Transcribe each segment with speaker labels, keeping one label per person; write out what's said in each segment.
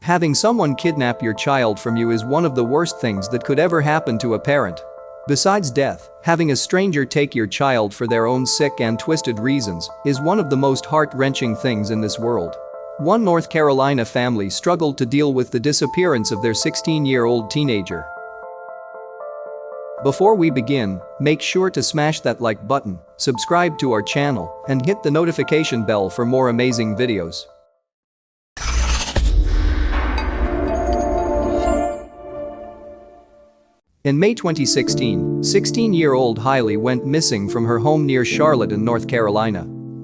Speaker 1: Having someone kidnap your child from you is one of the worst things that could ever happen to a parent. Besides death, having a stranger take your child for their own sick and twisted reasons is one of the most heart-wrenching things in this world. One North Carolina family struggled to deal with the disappearance of their 16-year-old teenager. Before we begin, make sure to smash that like button, subscribe to our channel, and hit the notification bell for more amazing videos. In May 2016, 16-year-old Hailey went missing from her home near Charlotte in North Carolina.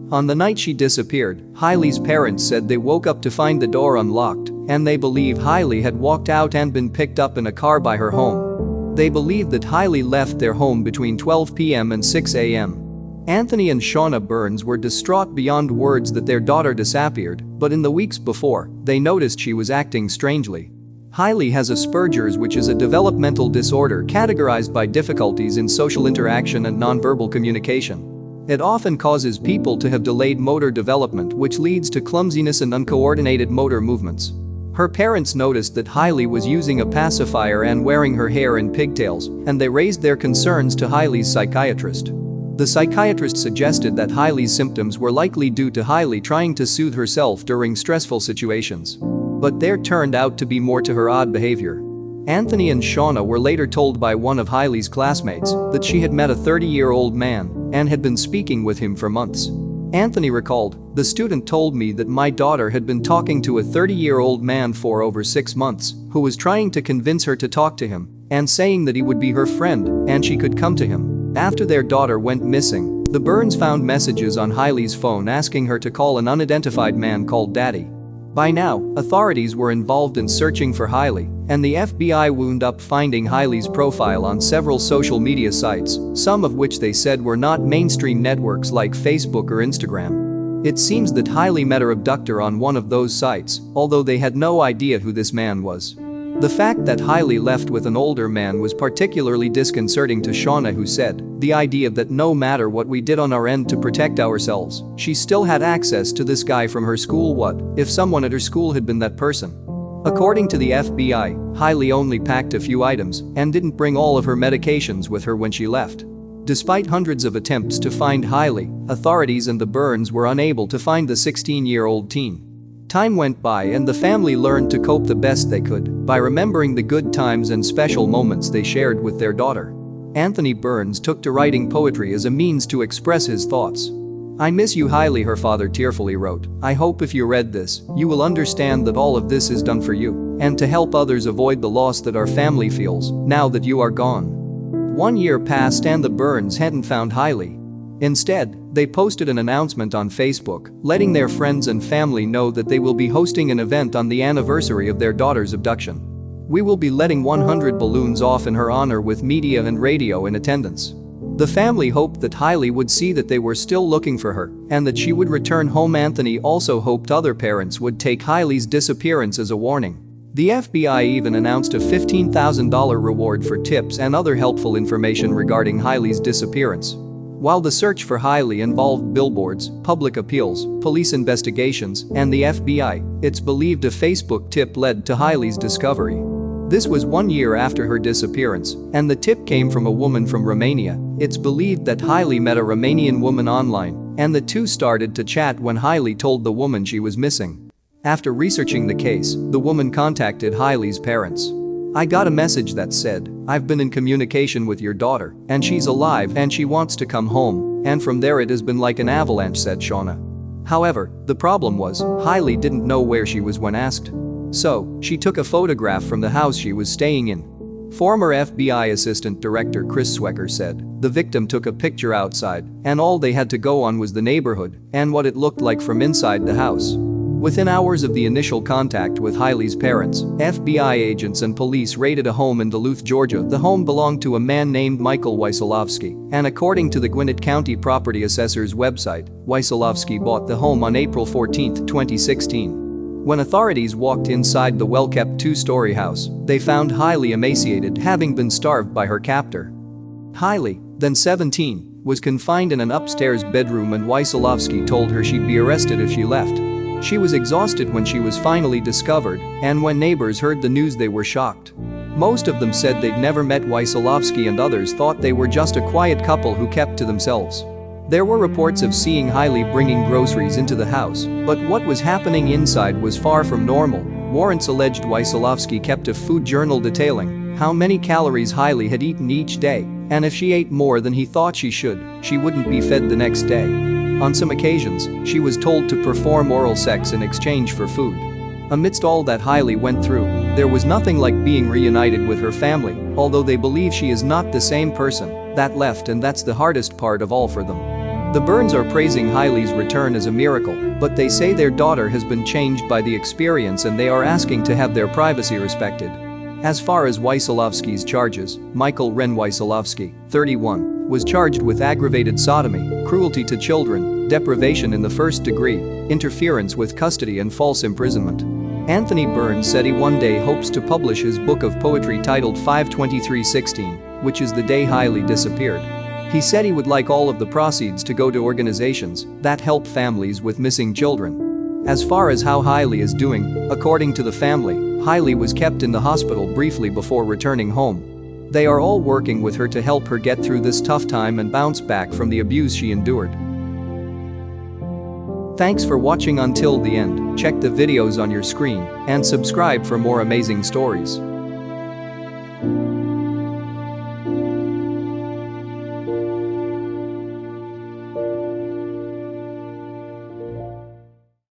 Speaker 1: On the night she disappeared, Hailey's parents said they woke up to find the door unlocked, and they believe Hailey had walked out and been picked up in a car by her home. They believe that Hailey left their home between 12 p.m. and 6 a.m. Anthony and Shauna Burns were distraught beyond words that their daughter disappeared, but in the weeks before, they noticed she was acting strangely. Hailey has Asperger's, which is a developmental disorder categorized by difficulties in social interaction and nonverbal communication. It often causes people to have delayed motor development, which leads to clumsiness and uncoordinated motor movements. Her parents noticed that Hailey was using a pacifier and wearing her hair in pigtails, and they raised their concerns to Hailey's psychiatrist. The psychiatrist suggested that Hailey's symptoms were likely due to Hailey trying to soothe herself during stressful situations. But there turned out to be more to her odd behavior. Anthony and Shauna were later told by one of Hailey's classmates that she had met a 30-year-old man and had been speaking with him for months. Anthony recalled, "The student told me that my daughter had been talking to a 30-year-old man for over 6 months who was trying to convince her to talk to him and saying that he would be her friend and she could come to him." After their daughter went missing, the Burns found messages on Hailey's phone asking her to call an unidentified man called Daddy. By now, authorities were involved in searching for Hailey, and the FBI wound up finding Hailey's profile on several social media sites, some of which they said were not mainstream networks like Facebook or Instagram. It seems that Hailey met her abductor on one of those sites, although they had no idea who this man was. The fact that Hailey left with an older man was particularly disconcerting to Shauna, who said, "The idea that no matter what we did on our end to protect ourselves, she still had access to this guy from her school. What if someone at her school had been that person?" According to the FBI, Hailey only packed a few items and didn't bring all of her medications with her when she left. Despite hundreds of attempts to find Hailey, authorities and the Burns were unable to find the 16-year-old teen. Time went by and the family learned to cope the best they could by remembering the good times and special moments they shared with their daughter. Anthony Burns took to writing poetry as a means to express his thoughts. "I miss you, Hailey," her father tearfully wrote. "I hope if you read this, you will understand that all of this is done for you and to help others avoid the loss that our family feels now that you are gone." 1 year passed and the Burns hadn't found Hailey. Instead, they posted an announcement on Facebook, letting their friends and family know that they will be hosting an event on the anniversary of their daughter's abduction. "We will be letting 100 balloons off in her honor with media and radio in attendance." The family hoped that Hailey would see that they were still looking for her and that she would return home. Anthony also hoped other parents would take Hailey's disappearance as a warning. The FBI even announced a $15,000 reward for tips and other helpful information regarding Hailey's disappearance. While the search for Hailey involved billboards, public appeals, police investigations, and the FBI, it's believed a Facebook tip led to Hailey's discovery. This was 1 year after her disappearance, and the tip came from a woman from Romania. It's believed that Hailey met a Romanian woman online, and the two started to chat when Hailey told the woman she was missing. After researching the case, the woman contacted Hailey's parents. "I got a message that said, 'I've been in communication with your daughter, and she's alive and she wants to come home,' and from there it has been like an avalanche," said Shauna. However, the problem was, Hailey didn't know where she was when asked. So, she took a photograph from the house she was staying in. Former FBI Assistant Director Chris Swecker said, "The victim took a picture outside, and all they had to go on was the neighborhood and what it looked like from inside the house." Within hours of the initial contact with Hailey's parents, FBI agents and police raided a home in Duluth, Georgia. The home belonged to a man named Michael Wesolowski, and according to the Gwinnett County Property Assessor's website, Wesolowski bought the home on April 14, 2016. When authorities walked inside the well-kept two-story house, they found Hailey emaciated, having been starved by her captor. Hailey, then 17, was confined in an upstairs bedroom, and Wesolowski told her she'd be arrested if she left. She was exhausted when she was finally discovered, and when neighbors heard the news they were shocked. Most of them said they'd never met Wesolowski, and others thought they were just a quiet couple who kept to themselves. There were reports of seeing Hailey bringing groceries into the house, but what was happening inside was far from normal. Warrants alleged Wesolowski kept a food journal detailing how many calories Hailey had eaten each day, and if she ate more than he thought she should, she wouldn't be fed the next day. On some occasions, she was told to perform oral sex in exchange for food. Amidst all that Hailey went through, there was nothing like being reunited with her family, although they believe she is not the same person that left, and that's the hardest part of all for them. The Byrnes are praising Hailey's return as a miracle, but they say their daughter has been changed by the experience and they are asking to have their privacy respected. As far as Wesolowski's charges, Michael Ren Wesolowski, 31, was charged with aggravated sodomy, cruelty to children, deprivation in the first degree, interference with custody and false imprisonment. Anthony Byrnes said he one day hopes to publish his book of poetry titled 5/23/16, which is the day Hailey disappeared. He said he would like all of the proceeds to go to organizations that help families with missing children. As far as how Hailey is doing, according to the family, Hailey was kept in the hospital briefly before returning home. They are all working with her to help her get through this tough time and bounce back from the abuse she endured. Thanks for watching until the end. Check the videos on your screen and subscribe for more amazing stories.